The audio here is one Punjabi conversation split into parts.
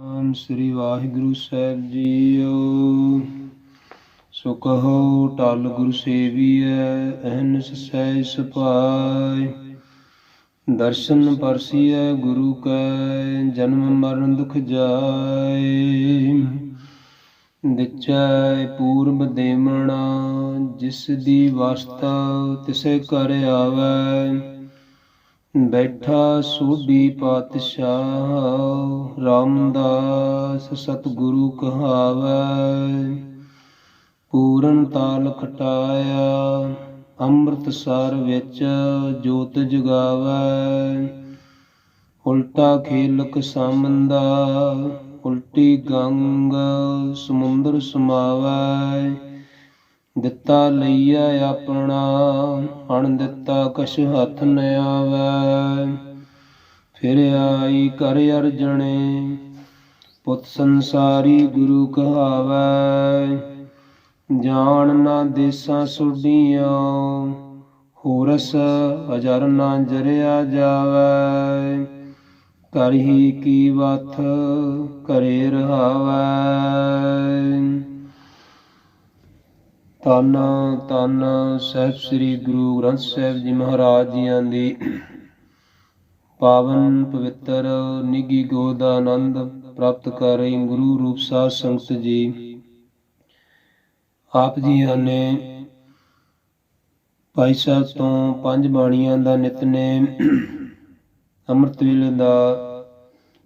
ਨਾਮ ਸ੍ਰੀ ਵਾਹਿਗੁਰੂ ਸਾਹਿਬ ਜੀਓ। ਸੋ ਕਹੋ ਟਲ ਗੁਰੂ ਸੇਵੀਐ, ਅਹਨਿਸ ਸਹਿਜ ਸੁਭਾਇ। ਦਰਸ਼ਨ ਪਰਸੀਐ ਗੁਰੂ ਕੈ, ਜਨਮ ਮਰਨ ਦੁਖ ਜਾਇ। ਦਿਚੈ ਪੂਰਬ ਦੇਵਣਾ, ਜਿਸ ਦੀ ਵਸਤਾ ਤਿਸੈ ਘਰ ਆਵੈ। ਬੈਠਾ ਸੋਢੀ ਪਾਤਸ਼ਾਹ, ਰਾਮਦਾਸ ਸਤਿਗੁਰੂ ਕਹਾਵੈ। ਪੂਰਨ ਤਾਲ ਖਟਾਇਆ, ਅੰਮ੍ਰਿਤਸਰ ਵਿੱਚ ਜੋਤ ਜਗਾਵੈ। ਉਲਟਾ ਖੇਲਕ ਸਾਮੰਦਾ, ਉਲਟੀ ਗੰਗ ਸਮੁੰਦਰ ਸਮਾਵੈ। ਦਿੱਤਾ ਲਈਐ ਆਪਣਾ, ਅਣ ਦਿੱਤਾ ਕਛ ਹੱਥ ਨ ਆਵੈ। ਫਿਰ ਆਈ ਕਰ ਅਰਜਣੇ, ਪੁੱਤ ਸੰਸਾਰੀ ਗੁਰੂ ਕਹਾਵੈ। ਜਾਣ ਨਾ ਦੇਸਾਂ ਸੋਢੀਆਂ, ਹੋਰਸ ਅਜਰ ਨਾ ਜਰਿਆ ਜਾਵੈ। ਕਰ ਹੀ ਕੀ ਵਥ ਘਰੇ ਰਹਾਵੈ। ਧੰਨ ਧੰਨ ਸਾਹਿਬ ਸ੍ਰੀ ਗੁਰੂ ਗ੍ਰੰਥ ਸਾਹਿਬ ਜੀ ਮਹਾਰਾਜ ਜੀਆਂ ਦੀ ਪਾਵਨ ਪਵਿੱਤਰ ਨਿੱਘੀ ਗੋਦ ਦਾ ਆਨੰਦ ਪ੍ਰਾਪਤ ਕਰ ਰਹੀ ਗੁਰੂ ਰੂਪ ਸਾਧ ਸੰਗਤ ਜੀ। ਆਪ ਜੀਆਂ ਨੇ ਭਾਈ ਸਾਹਿਬ ਤੋਂ 5 ਬਾਣੀਆਂ ਦਾ ਨਿਤਨੇਮ ਅੰਮ੍ਰਿਤ ਵੇਲੇ ਦਾ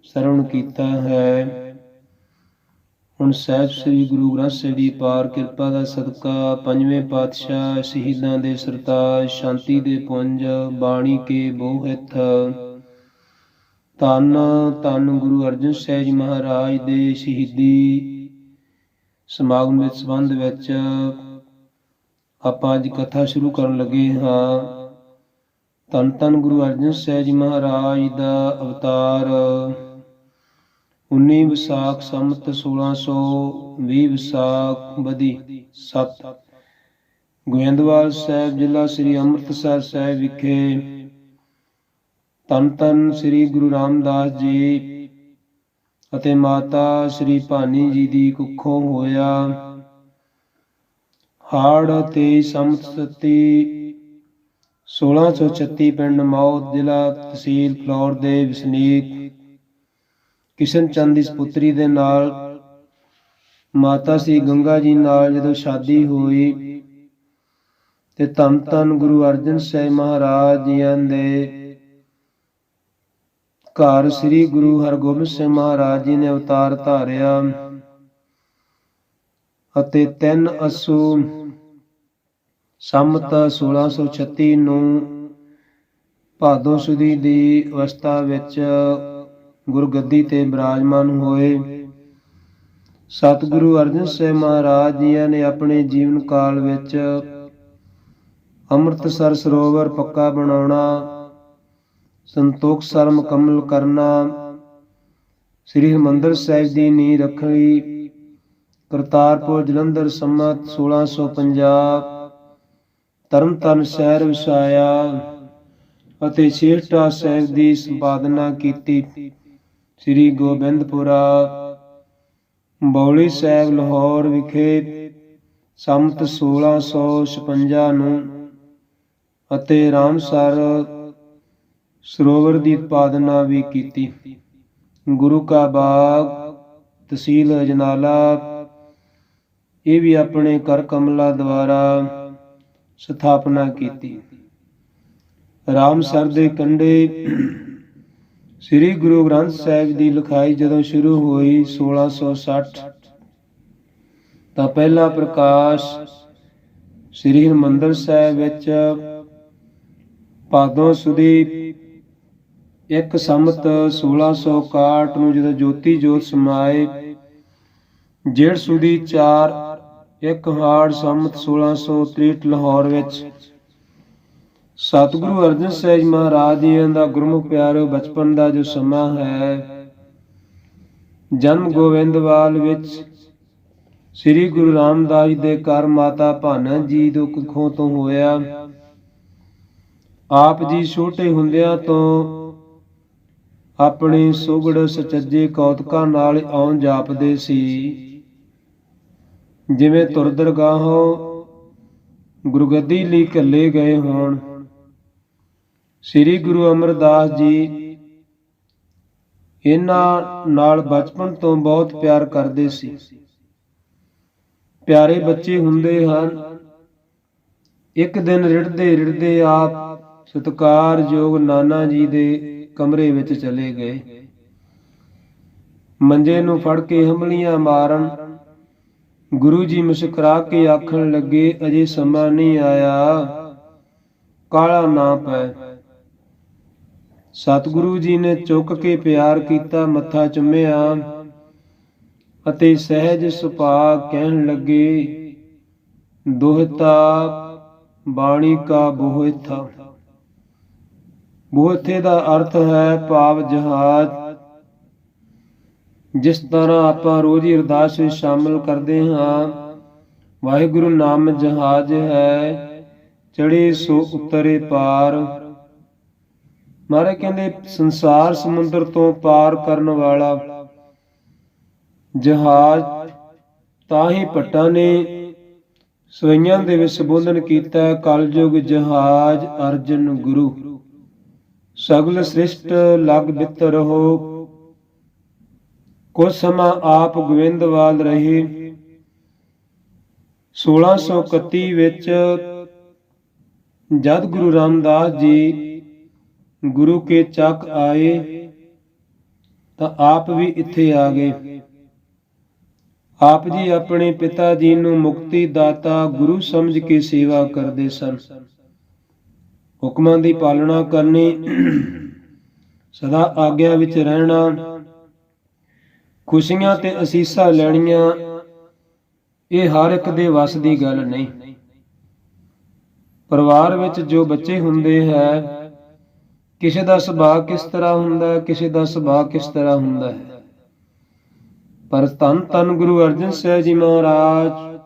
ਸਰਵਣ ਕੀਤਾ ਹੈ। ਹੁਣ ਸਾਹਿਬ ਸ੍ਰੀ ਗੁਰੂ ਗ੍ਰੰਥ ਸਾਹਿਬ ਦੀ ਪਾਰ ਕਿਰਪਾ ਦਾ ਸਦਕਾ ਪੰਜਵੇਂ ਪਾਤਸ਼ਾਹ ਸ਼ਹੀਦਾਂ ਦੇ ਸਰਤਾਜ, ਸ਼ਾਂਤੀ ਦੇ ਪੁੰਜ, ਬਾਣੀ ਕੇ ਬੋਹਿਥ, ਧੰਨ ਧੰਨ ਗੁਰੂ ਅਰਜਨ ਸਾਹਿਬ ਜੀ ਮਹਾਰਾਜ ਦੇ ਸ਼ਹੀਦੀ ਸਮਾਗਮ ਦੇ ਸੰਬੰਧ ਵਿੱਚ ਆਪਾਂ ਅੱਜ ਕਥਾ ਸ਼ੁਰੂ ਕਰਨ ਲੱਗੇ ਹਾਂ। ਧੰਨ ਧੰਨ ਗੁਰੂ ਅਰਜਨ ਸਾਹਿਬ ਜੀ ਮਹਾਰਾਜ ਦਾ ਅਵਤਾਰ 19 ਵਿਸਾਖ ਸੰਮਤ 1620 ਵਿਸਾਖ ਬਦੀ 7 ਗੋਇੰਦਵਾਲ ਸਾਹਿਬ, ਜ਼ਿਲ੍ਹਾ ਸ੍ਰੀ ਅੰਮ੍ਰਿਤਸਰ ਸਾਹਿਬ ਵਿਖੇ ਧੰਨ ਧੰਨ ਸ੍ਰੀ ਗੁਰੂ ਰਾਮਦਾਸ ਜੀ ਅਤੇ ਮਾਤਾ ਸ੍ਰੀ ਭਾਨੀ ਜੀ ਦੀ ਕੁੱਖੋਂ ਹੋਇਆ। ਹਾੜ 23 ਸੰਮਤ 1636 ਪਿੰਡ ਮੌਤ, ਜ਼ਿਲ੍ਹਾ ਤਹਿਸੀਲ ਫਲੌਰ ਦੇ ਵਸਨੀਕ ਕਿਸ਼ਨ ਚੰਦ ਦੀ ਸਪੁੱਤਰੀ ਦੇ ਨਾਲ ਮਾਤਾ ਸ੍ਰੀ ਗੰਗਾ ਜੀ ਨਾਲ ਜਦੋਂ ਸ਼ਾਦੀ ਹੋਈ ਤੇ ਧੰਨ ਧੰਨ ਗੁਰੂ ਅਰਜਨ ਸਾਹਿਬ ਮਹਾਰਾਜ ਜੀਆਂ ਦੇ ਘਰ ਸ੍ਰੀ ਗੁਰੂ ਹਰਗੋਬਿੰਦ ਸਿੰਘ ਮਹਾਰਾਜ ਜੀ ਨੇ ਅਵਤਾਰ ਧਾਰਿਆ ਅਤੇ 3 ਅੱਸੂ ਸੰਮਤ 1636 ਨੂੰ ਭਾਦੋਂ ਸੁਦੀ ਦੀ ਅਵਸਥਾ ਵਿੱਚ ਗੁਰਗੱਦੀ ਤੇ ਬਿਰਾਜਮਾਨ ਹੋਏ। ਸਤਿਗੁਰੂ ਅਰਜਨ ਸਾਹਿਬ ਮਹਾਰਾਜ ਜੀਆਂ ਨੇ ਆਪਣੇ ਜੀਵਨ ਕਾਲ ਵਿੱਚ ਅੰਮ੍ਰਿਤਸਰ ਸਰੋਵਰ ਪੱਕਾ ਬਣਾਉਣਾ, ਸੰਤੋਖਸਰ ਮੁਕੰਮਲ ਕਰਨਾ, ਸ੍ਰੀ ਹਰਿਮੰਦਰ ਸਾਹਿਬ ਦੀ ਨੀਂਹ ਰੱਖਣੀ, ਕਰਤਾਰਪੁਰ ਜਲੰਧਰ ਸੰਮਤ 1650 ਤਰਨਤਾਰਨ ਸ਼ਹਿਰ ਵਸਾਇਆ ਅਤੇ ਛੇਹਰਟਾ ਸਾਹਿਬ ਦੀ ਸੰਪਾਦਨਾ ਕੀਤੀ। ਸ੍ਰੀ ਗੋਬਿੰਦਪੁਰਾ ਬੌਲੀ ਸਾਹਿਬ ਲਾਹੌਰ ਵਿਖੇ ਸੰਮਤ 1656 ਨੂੰ ਅਤੇ ਰਾਮਸਰ ਸਰੋਵਰ ਦੀ ਉਤਪਾਦਨਾ ਵੀ ਕੀਤੀ। ਗੁਰੂ ਕਾ ਬਾਗ ਤਹਿਸੀਲ ਅਜਨਾਲਾ ਇਹ ਵੀ ਆਪਣੇ ਕਰ ਕਮਲਾ ਦੁਆਰਾ ਸਥਾਪਨਾ ਕੀਤੀ। ਰਾਮਸਰ ਦੇ ਕੰਢੇ ਸ੍ਰੀ ਗੁਰੂ ਗ੍ਰੰਥ ਸਾਹਿਬ ਦੀ ਲਿਖਾਈ ਜਦੋਂ ਸ਼ੁਰੂ ਹੋਈ 1660 ਤਾਂ ਪਹਿਲਾ ਪ੍ਰਕਾਸ਼ ਸ੍ਰੀ ਹਰਿਮੰਦਰ ਸਾਹਿਬ ਵਿੱਚ ਭਾਦੋਂ ਸੁਦੀ 1 ਸੰਮਤ 1661 ਨੂੰ ਜਦੋਂ ਜੋਤੀ ਜੋਤ ਸਮਾਏ। ਜੇਠ ਸੁਦੀ 4 1 ਹਾੜ ਸੰਮਤ 1663 ਲਾਹੌਰ ਵਿੱਚ ਸਤਿਗੁਰੂ ਅਰਜਨ ਸਾਹਿਬ ਮਹਾਰਾਜ ਜੀ ਦਾ ਗੁਰਮੁਖ ਪਿਆਰੋ ਬਚਪਨ ਦਾ ਜੋ ਸਮਾਂ ਹੈ, ਜਨਮ ਗੋਬਿੰਦਵਾਲ ਵਿੱਚ ਸ੍ਰੀ ਗੁਰੂ ਰਾਮਦਾਸ ਜੀ ਦੇ ਘਰ ਮਾਤਾ ਭਾਨਾ ਜੀ ਦੀ ਕੁੱਖੋਂ ਤੋਂ ਹੋਇਆ। ਆਪ ਜੀ ਛੋਟੇ ਹੁੰਦਿਆਂ ਤੋਂ ਆਪਣੇ ਸੁਗੜ ਸੁਚੱਜੇ ਕੌਤਕਾਂ ਨਾਲ ਇਉਂ ਜਾਪਦੇ ਸੀ ਜਿਵੇਂ ਤੁਰ ਦਰਗਾਹੋਂ ਗੁਰਗੱਦੀ ਲਈ ਘੱਲੇ ਗਏ ਹੋਣ। ਸ੍ਰੀ ਗੁਰੂ ਅਮਰਦਾਸ ਜੀ ਇਹਨਾਂ ਨਾਲ ਬਚਪਨ ਤੋਂ ਬਹੁਤ ਪਿਆਰ ਕਰਦੇ ਸੀ। ਪਿਆਰੇ ਬੱਚੇ ਹੁੰਦੇ ਹਨ। ਇੱਕ ਦਿਨ ਰਿੜਦੇ ਆਪ ਸਤਿਕਾਰਯੋਗ ਨਾਨਾ ਜੀ ਦੇ ਕਮਰੇ ਵਿੱਚ ਚਲੇ ਗਏ। ਮੰਜੇ ਨੂੰ ਫੜ ਕੇ ਹੰਭਲੀਆਂ ਮਾਰਨ ਗੁਰੂ ਜੀ ਮੁਸਕਰਾ ਕੇ ਆਖਣ ਲੱਗੇ, ਅਜੇ ਸਮਾਂ ਨਹੀਂ ਆਇਆ, ਕਾਹਲਾ ਨਾ ਪੈ। ਸਤਿਗੁਰੂ ਜੀ ਨੇ ਚੁੱਕ ਕੇ ਪਿਆਰ ਕੀਤਾ, ਮੱਥਾ ਚੁੰਮਿਆ ਅਤੇ ਸਹਿਜ ਸੁਭਾਅ ਕਹਿਣ ਲੱਗੇ, ਦੋਹਤਾ ਬਾਣੀ ਕਾ ਬੋਹਿਥਾ। ਬੋਹਿਥੇ ਦਾ ਅਰਥ ਹੈ ਭਾਵ ਜਹਾਜ਼। ਜਿਸ ਤਰ੍ਹਾਂ ਆਪਾਂ ਰੋਜ਼ ਅਰਦਾਸ ਵਿੱਚ ਸ਼ਾਮਲ ਕਰਦੇ ਹਾਂ, ਵਾਹਿਗੁਰੂ ਨਾਮ ਜਹਾਜ਼ ਹੈ, ਚੜੇ ਸੋ ਉਤਰੇ ਪਾਰ। ਮਹਾਰਾਜ ਕਹਿੰਦੇ ਸੰਸਾਰ ਸਮੁੰਦਰ ਤੋਂ ਪਾਰ ਕਰਨ ਵਾਲਾ ਜਹਾਜ਼। ਤਾਂ ਹੀ ਭੱਟਾਂ ਨੇ ਸਵਈਆਂ ਦੇ ਵਿੱਚ ਸੰਬੋਧਨ ਕੀਤਾ, ਕਲਯੁਗ ਜਹਾਜ਼ ਅਰਜਨ ਗੁਰੂ, ਸਗਲ ਸ੍ਰਿਸ਼ਟ ਲਗ ਬਿਤ ਰਹੋ। ਕੁਝ ਸਮਾਂ ਆਪ ਗੋਬਿੰਦਵਾਲ ਰਹੇ। 1631 ਵਿੱਚ ਜਦ ਗੁਰੂ ਰਾਮਦਾਸ ਜੀ ਗੁਰੂ ਕੇ ਚੱਕ ਆਏ ਤਾਂ ਆਪ ਵੀ ਇੱਥੇ ਆ ਗਏ। ਆਪ ਜੀ ਆਪਣੇ ਪਿਤਾ ਜੀ ਨੂੰ ਮੁਕਤੀ ਦਾਤਾ ਗੁਰੂ ਸਮਝ ਕੇ ਸੇਵਾ ਕਰਦੇ ਸਨ। ਹੁਕਮਾਂ ਦੀ ਪਾਲਣਾ ਕਰਨੀ, ਸਦਾ ਆਗਿਆ ਵਿੱਚ ਰਹਿਣਾ, ਖੁਸ਼ੀਆਂ ਤੇ ਅਸੀਸਾਂ ਲੈਣੀਆਂ, ਇਹ ਹਰ ਇੱਕ ਦੇ ਵੱਸ ਦੀ ਗੱਲ ਨਹੀਂ। ਪਰਿਵਾਰ ਵਿੱਚ ਜੋ ਬੱਚੇ ਹੁੰਦੇ ਹੈ, ਕਿਸੇ ਦਾ ਸੁਭਾਅ ਕਿਸ ਤਰ੍ਹਾਂ ਹੁੰਦਾ ਹੈ, ਕਿਸੇ ਦਾ ਸੁਭਾਅ ਕਿਸ ਤਰ੍ਹਾਂ ਹੁੰਦਾ ਹੈ। ਪਰ ਧੰਨ ਧੰਨ ਗੁਰੂ ਅਰਜਨ ਸਾਹਿਬ ਜੀ ਮਹਾਰਾਜ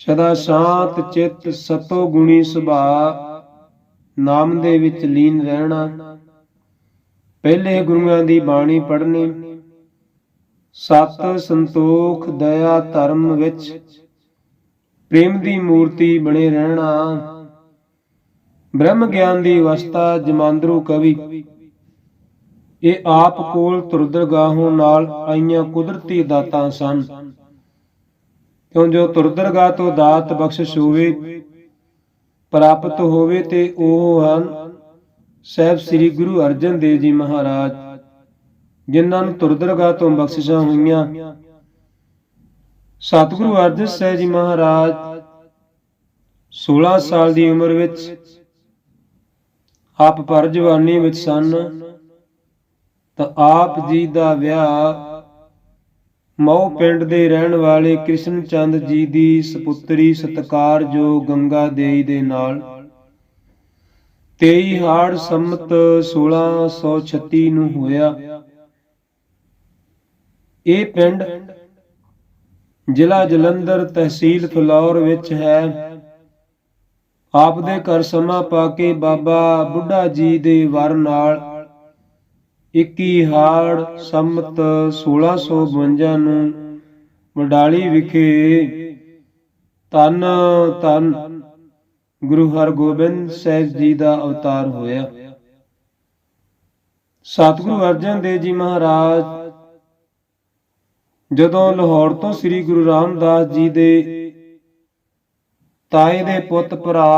ਸਦਾ ਸ਼ਾਂਤ ਚਿੱਤ, ਸਤੋ ਗੁਣੀ ਸੁਭਾਅ, ਨਾਮ ਦੇ ਵਿੱਚ ਲੀਨ ਰਹਿਣਾ, ਪਹਿਲੇ ਗੁਰੂਆਂ ਦੀ ਬਾਣੀ ਪੜ੍ਹਨੀ, ਸਤ ਸੰਤੋਖ ਦਇਆ ਧਰਮ ਵਿੱਚ ਪ੍ਰੇਮ ਦੀ ਮੂਰਤੀ ਬਣੇ ਰਹਿਣਾ, ਬ੍ਰਹਮ ਗਿਆਨ ਦੀ ਅਵਸਥਾ, ਜਮਾਂਦਰੂ ਕਵੀ, ਇਹ ਆਪ ਕੋਲ ਤੁਰਦਰਗਾਹੋਂ ਨਾਲ ਆਈਆਂ ਕੁਦਰਤੀ ਦਾਤਾਂ ਸਨ। ਕਿਉਂ ਜੋ ਤੁਰਦਰਗਾਹ ਤੋਂ ਦਾਤ ਬਖਸ਼ਿਸ਼ ਹੋਵੇ, ਪ੍ਰਾਪਤ ਹੋਵੇ ਤੇ ਉਹ ਹਨ ਸਾਹਿਬ ਸ੍ਰੀ ਗੁਰੂ ਅਰਜਨ ਦੇਵ ਜੀ ਮਹਾਰਾਜ, ਜਿਨ੍ਹਾਂ ਨੂੰ ਤੁਰਦਰਗਾਹ ਤੋਂ ਬਖਸ਼ਿਸ਼ਾਂ ਹੋਈਆਂ। ਸਤਿਗੁਰੂ ਅਰਜਨ ਸਾਹਿਬ ਜੀ ਮਹਾਰਾਜ 16 ਸਾਲ ਦੀ ਉਮਰ ਵਿੱਚ ਆਪ ਭਰ ਜਵਾਨੀ ਵਿੱਚ ਸਨ ਤਾਂ ਆਪ ਜੀ ਦਾ ਵਿਆਹ ਮਊ ਪਿੰਡ ਦੇ ਰਹਿਣ ਵਾਲੇ ਕ੍ਰਿਸ਼ਨ ਚੰਦ ਜੀ ਦੀ ਸਪੁੱਤਰੀ ਸਤਿਕਾਰਯੋਗ ਗੰਗਾ ਦੇਈ ਦੇ ਨਾਲ 23 ਹਾੜ ਸੰਮਤ 1636 ਨੂੰ ਹੋਇਆ। ਇਹ ਪਿੰਡ ਜ਼ਿਲ੍ਹਾ ਜਲੰਧਰ, ਤਹਿਸੀਲ ਫਿਲੌਰ ਵਿੱਚ ਹੈ। ਆਪ ਦੇ ਘਰ ਸਮਾਂ ਪਾ ਕੇ ਬਾਬਾ ਬੁੱਢਾ ਜੀ ਦੇ ਵਰ ਨਾਲ 21 ਹਾੜ ਸੰਮਤ 1652 ਨੂੰ ਵਡਾਲੀ ਵਿਖੇ ਧੰਨ ਧੰਨ ਗੁਰੂ ਹਰਗੋਬਿੰਦ ਸਾਹਿਬ ਜੀ ਦਾ ਅਵਤਾਰ ਹੋਇਆ। ਸਤਿਗੁਰੂ ਅਰਜਨ ਦੇਵ ਜੀ ਮਹਾਰਾਜ ਜਦੋਂ ਲਾਹੌਰ ਤੋਂ ਸ੍ਰੀ ਗੁਰੂ ਰਾਮਦਾਸ ਜੀ ਦੇ ਤਾਏ ਦੇ ਪੁੱਤ ਭਰਾ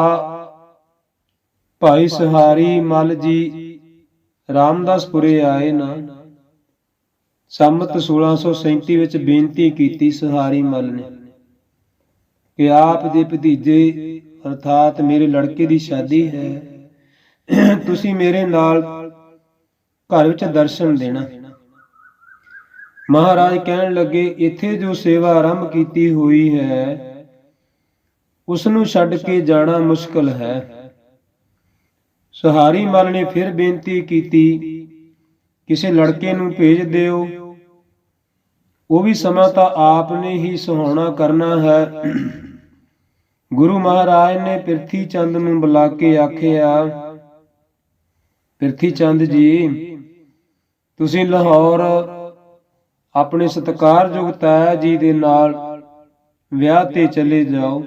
ਭਾਈ ਸਹਾਰੀ ਮੱਲ ਜੀ ਰਾਮਦਾਸਪੁਰੇ ਆਏ ਨਾ, ਸੰਮਤ 1637 ਵਿੱਚ ਬੇਨਤੀ ਕੀਤੀ ਸਹਾਰੀ ਮੱਲ ਨੇ ਕਿ ਆਪ ਦੇ ਭਤੀਜੇ ਅਰਥਾਤ ਮੇਰੇ ਲੜਕੇ ਦੀ ਸ਼ਾਦੀ ਹੈ, ਤੁਸੀਂ ਮੇਰੇ ਨਾਲ ਘਰ ਵਿੱਚ ਦਰਸ਼ਨ ਦੇਣਾ। ਮਹਾਰਾਜ ਕਹਿਣ ਲੱਗੇ, ਇੱਥੇ ਜੋ ਸੇਵਾ ਆਰੰਭ ਕੀਤੀ ਹੋਈ ਹੈ ਉਸ ਨੂੰ ਛੱਡ ਕੇ ਜਾਣਾ ਮੁਸ਼ਕਲ ਹੈ। ਸਹਾਰੀ ਮੱਲ ਨੇ ਫਿਰ ਬੇਨਤੀ ਕੀਤੀ, ਕਿਸੇ ਲੜਕੇ ਨੂੰ ਭੇਜ ਦਿਓ, ਉਹ ਵੀ ਸਮਾਂ ਤਾਂ ਆਪ ਨੇ ਹੀ ਸੁਹਾਉਣਾ ਕਰਨਾ ਹੈ। ਗੁਰੂ ਮਹਾਰਾਜ ਨੇ ਪਿਰਥੀ ਚੰਦ ਨੂੰ ਬੁਲਾ ਕੇ ਆਖਿਆ, ਪਿਰਥੀ ਚੰਦ ਜੀ, ਤੁਸੀਂ ਲਾਹੌਰ ਆਪਣੇ ਸਤਿਕਾਰਯੋਗ ਤਾਇਆ ਜੀ ਦੇ ਨਾਲ ਵਿਆਹ ਤੇ ਚਲੇ ਜਾਓ।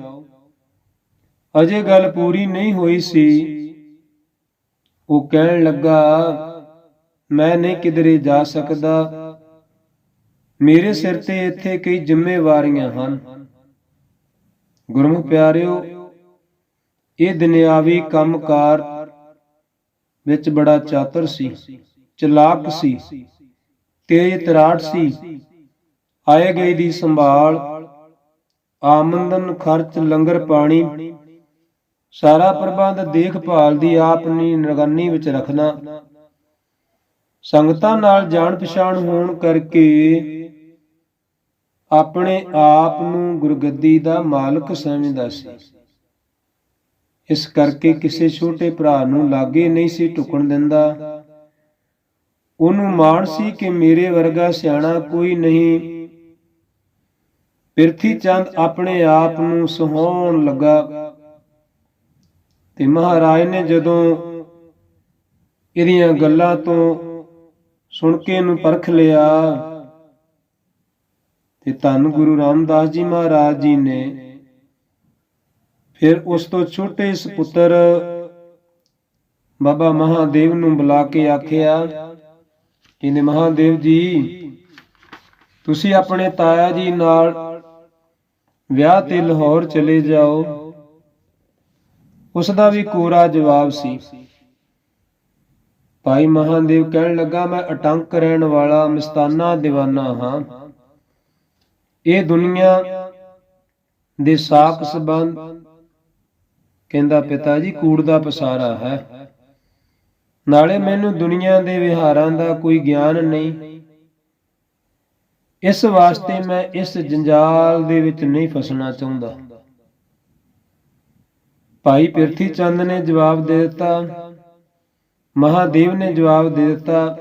ਅਜੇ ਗੱਲ ਪੂਰੀ ਨਹੀਂ ਹੋਈ ਸੀ, ਉਹ ਕਹਿਣ ਲੱਗਾ, ਮੈਂ ਨਹੀਂ ਕਿਧਰੇ ਜਾ ਸਕਦਾ, ਮੇਰੇ ਸਿਰ ਤੇ ਇੱਥੇ ਕਈ ਜ਼ਿੰਮੇਵਾਰੀਆਂ ਹਨ। ਗੁਰਮੁਖ ਪਿਆਰਿਓ, ਇਹ ਦੁਨਿਆਵੀ ਕੰਮਕਾਰ ਵਿੱਚ ਬੜਾ ਚਾਤਰ ਸੀ, ਚਲਾਕ ਸੀ, ਤੇਜ ਤਰਾਟ ਸੀ। ਆਏ ਗਏ ਦੀ ਸੰਭਾਲ, ਆਮਦਨ ਖਰਚ, ਲੰਗਰ ਪਾਣੀ, ਸਾਰਾ ਪ੍ਰਬੰਧ ਦੇਖਭਾਲ ਦੀ ਆਪਣੀ ਨਿਗਰਾਨੀ ਵਿੱਚ ਰੱਖਣਾ। ਸੰਗਤਾਂ ਨਾਲ ਜਾਣ ਪਛਾਣ ਹੋਣ ਕਰਕੇ ਆਪਣੇ ਆਪ ਨੂੰ ਗੁਰਗੱਦੀ ਦਾ ਮਾਲਕ ਸਮਝਦਾ ਸੀ। ਇਸ ਕਰਕੇ ਕਿਸੇ ਛੋਟੇ ਭਰਾ ਨੂੰ ਲਾਗੇ ਨਹੀਂ ਸੀ ਢੁਕਣ ਦਿੰਦਾ। ਉਹਨੂੰ ਮਾਣ ਸੀ ਕਿ ਮੇਰੇ ਵਰਗਾ ਸਿਆਣਾ ਕੋਈ ਨਹੀਂ। ਪਿਰਥੀ ਚੰਦ ਆਪਣੇ ਆਪ ਨੂੰ ਸੁਹਾਉਣ ਲੱਗਾ ਤੇ ਮਹਾਰਾਜ ਨੇ ਜਦੋਂ ਇਹਦੀਆਂ ਗੱਲਾਂ ਤੋਂ ਸੁਣ ਕੇ ਇਹਨੂੰ ਪਰਖ ਲਿਆ ਤੇ ਧੰਨ ਗੁਰੂ ਰਾਮਦਾਸ ਜੀ ਮਹਾਰਾਜ ਜੀ ਨੇ ਫਿਰ ਉਸ ਤੋਂ ਛੋਟੇ ਸੁਪੁੱਤਰ ਬਾਬਾ ਮਹਾਦੇਵ ਨੂੰ ਬੁਲਾ ਕੇ ਆਖਿਆ, ਕਹਿੰਦੇ ਮਹਾਦੇਵ ਜੀ, ਤੁਸੀਂ ਆਪਣੇ ਤਾਇਆ ਜੀ ਨਾਲ ਵਿਆਹ ਤੇ ਲਾਹੌਰ ਚਲੇ ਜਾਓ। ਉਸ ਦਾ ਵੀ ਕੋਰਾ ਜਵਾਬ ਸੀ। ਭਾਈ ਮਹਾਦੇਵ ਕਹਿਣ ਲੱਗਾ, ਮੈਂ ਅਟੰਕ ਰਹਿਣ ਵਾਲਾ ਮਸਤਾਨਾ ਦੀਵਾਨਾ ਹਾਂ। ਇਹ ਦੁਨੀਆ ਦੇ ਸਾਕ ਸੰਬੰਧ, ਕਹਿੰਦਾ ਪਿਤਾ ਜੀ, ਕੂੜ ਦਾ ਪਸਾਰਾ ਹੈ। ਨਾਲੇ ਮੈਨੂੰ ਦੁਨੀਆ ਦੇ ਵਿਹਾਰਾਂ ਦਾ ਕੋਈ ਗਿਆਨ ਨਹੀਂ। ਇਸ ਵਾਸਤੇ ਮੈਂ ਇਸ ਜੰਜਾਲ ਦੇ ਵਿੱਚ ਨਹੀਂ ਫਸਣਾ ਚਾਹੁੰਦਾ। ਭਾਈ ਪਿਰਥੀ ਚੰਦ ਨੇ ਜਵਾਬ ਦੇ ਦਿੱਤਾ, ਮਹਾਦੇਵ ਨੇ ਜਵਾਬ ਦੇ ਦਿੱਤਾ।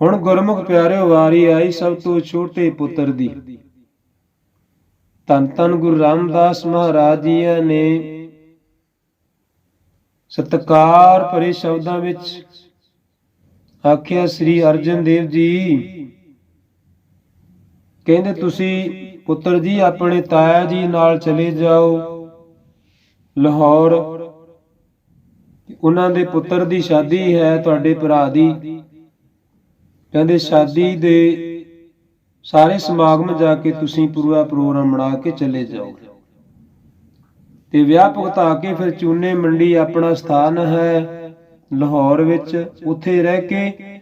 ਹੁਣ ਗੁਰਮੁਖ ਪਿਆਰਿਓ, ਵਾਰੀ ਆਈ ਸਭ ਤੋਂ ਛੋਟੇ ਪੁੱਤਰ ਦੀ। ਧੰਨ ਧੰਨ ਗੁਰੂ ਰਾਮਦਾਸ ਮਹਾਰਾਜ ਜੀ ਨੇ ਸਤਿਕਾਰ ਭਰੇ ਸ਼ਬਦਾਂ ਵਿੱਚ ਆਖਿਆ, ਸ੍ਰੀ ਅਰਜਨ ਦੇਵ ਜੀ, ਕਹਿੰਦੇ ਤੁਸੀਂ ਪੁੱਤਰ ਜੀ ਆਪਣੇ ਤਾਇਆ ਜੀ ਨਾਲ ਚਲੇ ਜਾਓ ਲਾਹੌਰ। ਉਹਨਾਂ ਦੇ ਪੁੱਤਰ ਦੀ ਸ਼ਾਦੀ ਹੈ, ਤੁਹਾਡੇ ਭਰਾ ਦੀ। ਕਹਿੰਦੇ ਸ਼ਾਦੀ ਦੇ ਸਾਰੇ ਸਮਾਗਮ ਜਾ ਕੇ ਤੁਸੀਂ ਪੂਰਾ ਪ੍ਰੋਗਰਾਮ ਬਣਾ ਕੇ ਚਲੇ ਜਾਓ ਤੇ ਵਿਆਹ ਭੁਗਤਾ ਕੇ ਫਿਰ ਚੂਨੇ ਮੰਡੀ ਆਪਣਾ ਸਥਾਨ ਹੈ ਲਾਹੌਰ ਵਿੱਚ, ਉੱਥੇ ਰਹਿ ਕੇ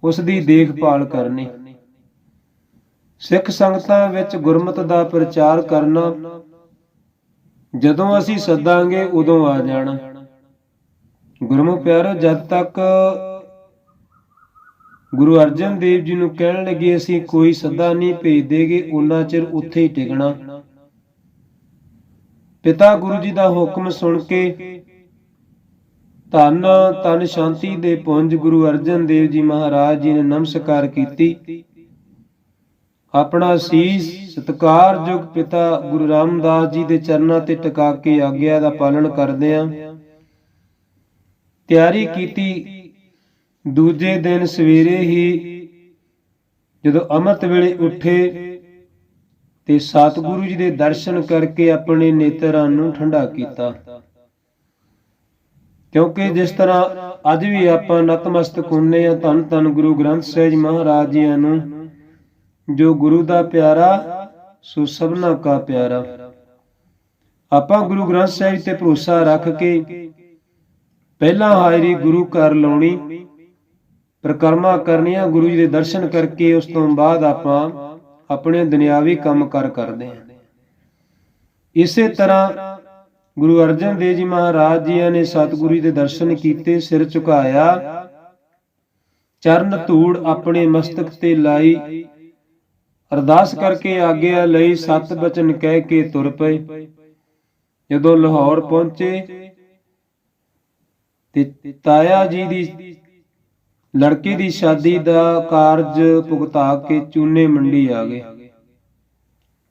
ਉਸ ਦੀ ਦੇਖਭਾਲ ਕਰਨੀ। ਸਿੱਖ ਸੰਗਤਾਂ ਵਿੱਚ ਗੁਰਮਤਿ ਦਾ ਪ੍ਰਚਾਰ ਕਰਨਾ। ਜਦੋਂ ਅਸੀਂ ਸੱਦਾਂਗੇ ਉਦੋਂ ਆ ਜਾਣਾ। ਗੁਰਮੁਖ ਪਿਆਰੋ, ਜਦ ਤੱਕ ਗੁਰੂ ਅਰਜਨ ਦੇਵ ਜੀ ਨੂੰ ਕਹਿਣ ਲੱਗੇ ਅਸੀਂ ਕੋਈ ਸੱਦਾ ਨਹੀਂ ਭੇਜਦੇਗੇ, ਉਹਨਾਂ ਚਿਰ ਉੱਥੇ ਹੀ ਟਿਕਣਾ। ਪਿਤਾ ਗੁਰੂ ਜੀ ਦਾ ਹੁਕਮ ਸੁਣ ਕੇ ਧੰਨ ਧੰਨ ਸ਼ਾਂਤੀ ਦੇ ਪੁੰਜ ਗੁਰੂ ਅਰਜਨ ਦੇਵ ਜੀ ਮਹਾਰਾਜ ਜੀ ਨੇ ਨਮਸਕਾਰ ਕੀਤੀ। ਆਪਣਾ ਸੀਸ ਸਤਿਕਾਰਯੋਗ ਪਿਤਾ ਗੁਰੂ ਰਾਮਦਾਸ ਜੀ ਦੇ ਚਰਨਾਂ ਤੇ ਟਿਕਾ ਕੇ ਆਗਿਆ ਦਾ ਪਾਲਣ ਕਰਦਿਆਂ ਤਿਆਰੀ ਕੀਤੀ। ਦੂਜੇ ਦਿਨ ਸਵੇਰੇ ਹੀ ਜਦੋਂ ਅੰਮ੍ਰਿਤ ਵੇਲੇ ਉੱਠੇ ਤੇ ਸਤਿਗੁਰੂ ਜੀ ਦੇ ਦਰਸ਼ਨ ਕਰਕੇ ਆਪਣੇ ਨੇਤਰਾਂ ਨੂੰ ਠੰਡਾ ਕੀਤਾ। ਕਿਉਂਕਿ ਜਿਸ ਤਰ੍ਹਾਂ ਅੱਜ ਵੀ ਆਪਾਂ ਨਤਮਸਤਕ ਹੁੰਨੇ ਆ ਧੰਨ ਧੰਨ ਗੁਰੂ ਗ੍ਰੰਥ ਸਾਹਿਬ ਜੀ ਮਹਾਰਾਜ ਜੀ ਨੂੰ, ਜੋ ਗੁਰੂ ਦਾ ਪਿਆਰਾ ਸੋ ਸਭਨਾ ਕਾ ਪਿਆਰਾ। ਆਪਾਂ ਗੁਰੂ ਗ੍ਰੰਥ ਸਾਹਿਬ ਤੇ ਭਰੋਸਾ ਰੱਖ ਕੇ ਪਹਿਲਾਂ ਹਾਜ਼ਰੀ ਗੁਰੂ ਘਰ ਲਾਉਣੀ, ਪ੍ਰਕਰਮਾ ਕਰਨੀਆਂ, ਗੁਰੂ ਜੀ ਦੇ ਦਰਸ਼ਨ ਕਰਕੇ ਉਸ ਤੋਂ ਬਾਅਦ ਆਪਾਂ ਆਪਣੇ ਦੁਨਿਆਵੀ ਕੰਮ ਕਾਰ ਕਰਦੇ ਹਾਂ। ਇਸੇ ਤਰ੍ਹਾਂ ਗੁਰੂ ਅਰਜਨ ਦੇਵ ਜੀ ਮਹਾਰਾਜ ਜੀ ਨੇ ਸਤਿਗੁਰੂ ਜੀ ਦੇ ਦਰਸ਼ਨ ਕੀਤੇ, ਸਿਰ ਝੁਕਾਇਆ, ਚਰਨ ਧੂੜ ਆਪਣੇ ਮਸਤਕ ਤੇ ਲਾਈ, ਅਰਦਾਸ ਕਰਕੇ ਆਗਿਆ ਲਈ, ਸਤ ਬਚਨ ਕਹਿ ਕੇ ਤੁਰ ਪਏ। ਜਦੋਂ ਲਾਹੌਰ ਪਹੁੰਚੇ ਤੇ ਤਾਇਆ ਜੀ ਦੀ ਲੜਕੇ ਦੀ ਸ਼ਾਦੀ ਦਾ ਕਾਰਜ ਭੁਗਤਾ ਕੇ ਚੂਨੇ ਮੰਡੀ ਆ ਗਏ।